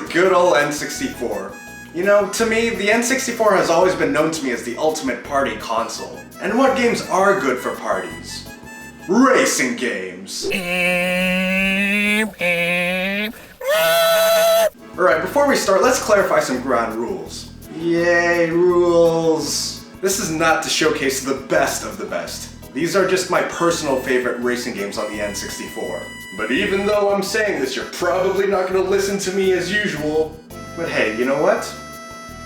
the good old N64. You know, to me, the N64 has always been known to me as the ultimate party console. And what games are good for parties? Racing games. Alright, before we start, let's clarify some ground rules. Yay, rules! This is not to showcase the best of the best. These are just my personal favorite racing games on the N64. But even though I'm saying this, you're probably not gonna listen to me as usual. But hey, you know what?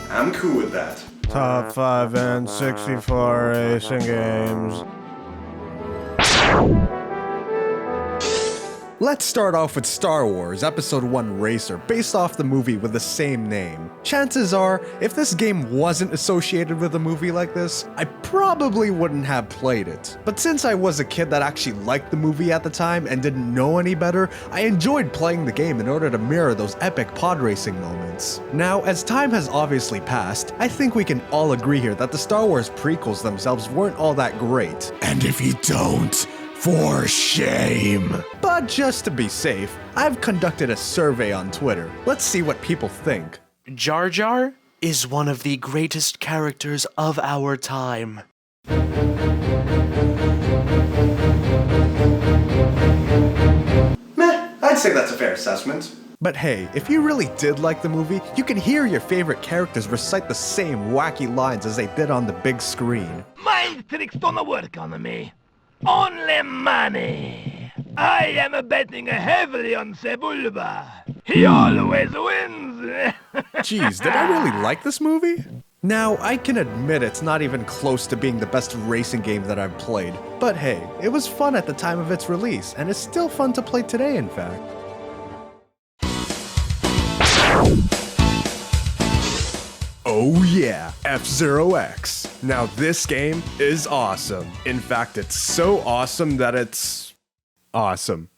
I'm cool with that. Top 5 N64 racing games. Let's start off with Star Wars Episode 1 Racer, based off the movie with the same name. Chances are, if this game wasn't associated with a movie like this, I probably wouldn't have played it. But since I was a kid that actually liked the movie at the time and didn't know any better, I enjoyed playing the game in order to mirror those epic pod racing moments. Now, as time has obviously passed, I think we can all agree here that the Star Wars prequels themselves weren't all that great. And if you don't, for shame. But just to be safe, I've conducted a survey on Twitter. Let's see what people think. Jar Jar is one of the greatest characters of our time. Meh, I'd say that's a fair assessment. But hey, if you really did like the movie, you can hear your favorite characters recite the same wacky lines as they did on the big screen. Mind tricks don't work on me. Only money. I am betting heavily on Sebulba. He always wins. Jeez, did I really like this movie? Now, I can admit it's not even close to being the best racing game that I've played. But hey, it was fun at the time of its release, and it's still fun to play today, in fact. Oh yeah, F-Zero X. Now this game is awesome. In fact, it's so awesome that it's awesome.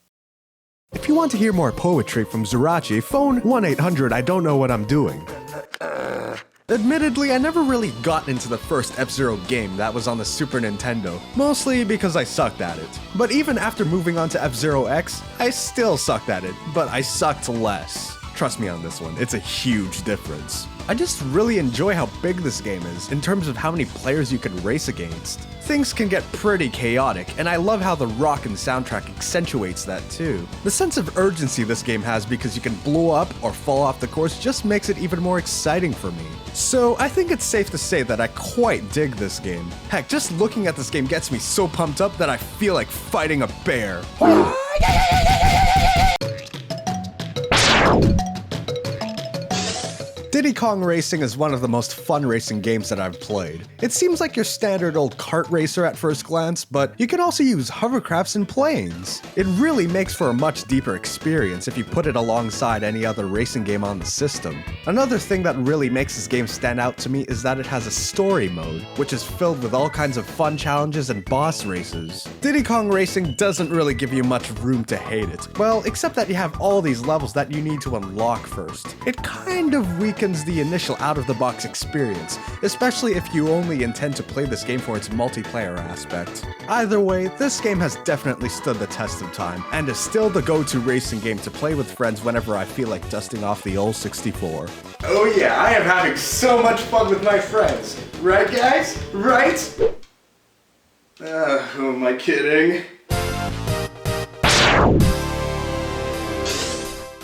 If you want to hear more poetry from Zurachi, phone 1-800-I-don't-know-what-I'm-doing. Admittedly, I never really got into the first F-Zero game that was on the Super Nintendo, mostly because I sucked at it. But even after moving on to F-Zero X, I still sucked at it, but I sucked less. Trust me on this one, it's a huge difference. I just really enjoy how big this game is, in terms of how many players you can race against. Things can get pretty chaotic, and I love how the rock and soundtrack accentuates that too. The sense of urgency this game has because you can blow up or fall off the course just makes it even more exciting for me. So I think it's safe to say that I quite dig this game. Heck, just looking at this game gets me so pumped up that I feel like fighting a bear. Diddy Kong Racing is one of the most fun racing games that I've played. It seems like your standard old kart racer at first glance, but you can also use hovercrafts and planes. It really makes for a much deeper experience if you put it alongside any other racing game on the system. Another thing that really makes this game stand out to me is that it has a story mode, which is filled with all kinds of fun challenges and boss races. Diddy Kong Racing doesn't really give you much room to hate it, well, except that you have all these levels that you need to unlock first. It kind of weakens the initial out-of-the-box experience, especially if you only intend to play this game for its multiplayer aspect. Either way, this game has definitely stood the test of time, and is still the go-to racing game to play with friends whenever I feel like dusting off the old 64. Oh yeah, I am having so much fun with my friends. Right guys? Right? Who am I kidding?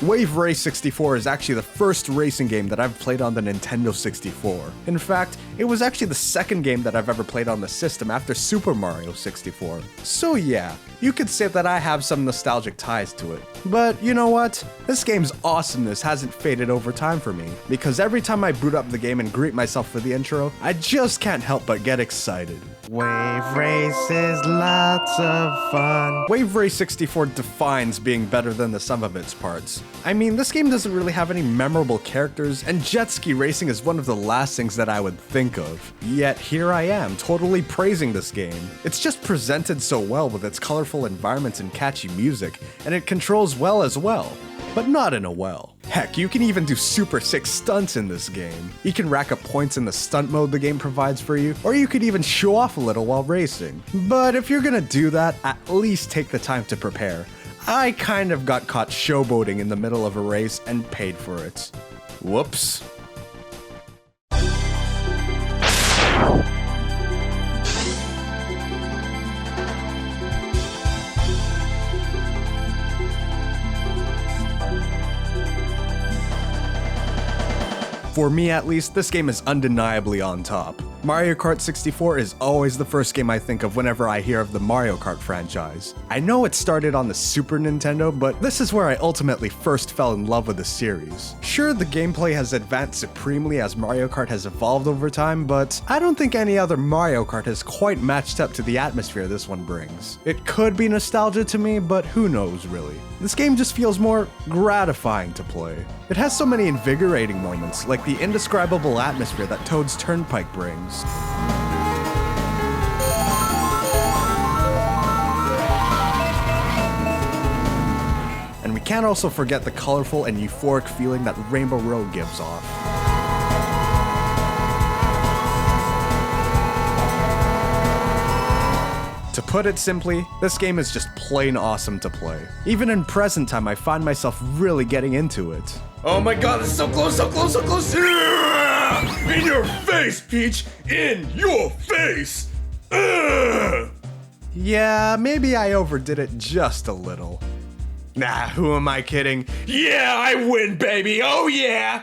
Wave Race 64 is actually the first racing game that I've played on the Nintendo 64. In fact, it was actually the second game that I've ever played on the system after Super Mario 64. So yeah, you could say that I have some nostalgic ties to it. But you know what? This game's awesomeness hasn't faded over time for me, because every time I boot up the game and greet myself for the intro, I just can't help but get excited. Wave Race is lots of fun. Wave Race 64 defines being better than the sum of its parts. I mean, this game doesn't really have any memorable characters, and jet ski racing is one of the last things that I would think of. Yet here I am, totally praising this game. It's just presented so well with its colorful environments and catchy music, and it controls well as well. But not in a well. Heck, you can even do super sick stunts in this game. You can rack up points in the stunt mode the game provides for you, or you could even show off a little while racing. But if you're gonna do that, at least take the time to prepare. I kind of got caught showboating in the middle of a race and paid for it. Whoops. For me at least, this game is undeniably on top. Mario Kart 64 is always the first game I think of whenever I hear of the Mario Kart franchise. I know it started on the Super Nintendo, but this is where I ultimately first fell in love with the series. Sure, the gameplay has advanced supremely as Mario Kart has evolved over time, but I don't think any other Mario Kart has quite matched up to the atmosphere this one brings. It could be nostalgia to me, but who knows really. This game just feels more gratifying to play. It has so many invigorating moments, like the indescribable atmosphere that Toad's Turnpike brings. And we can't also forget the colorful and euphoric feeling that Rainbow Road gives off. To put it simply, this game is just plain awesome to play. Even in present time, I find myself really getting into it. Oh my god, it's so close, so close, so close! In your face, Peach! In your face! Yeah, maybe I overdid it just a little. Nah, who am I kidding? Yeah, I win, baby! Oh yeah!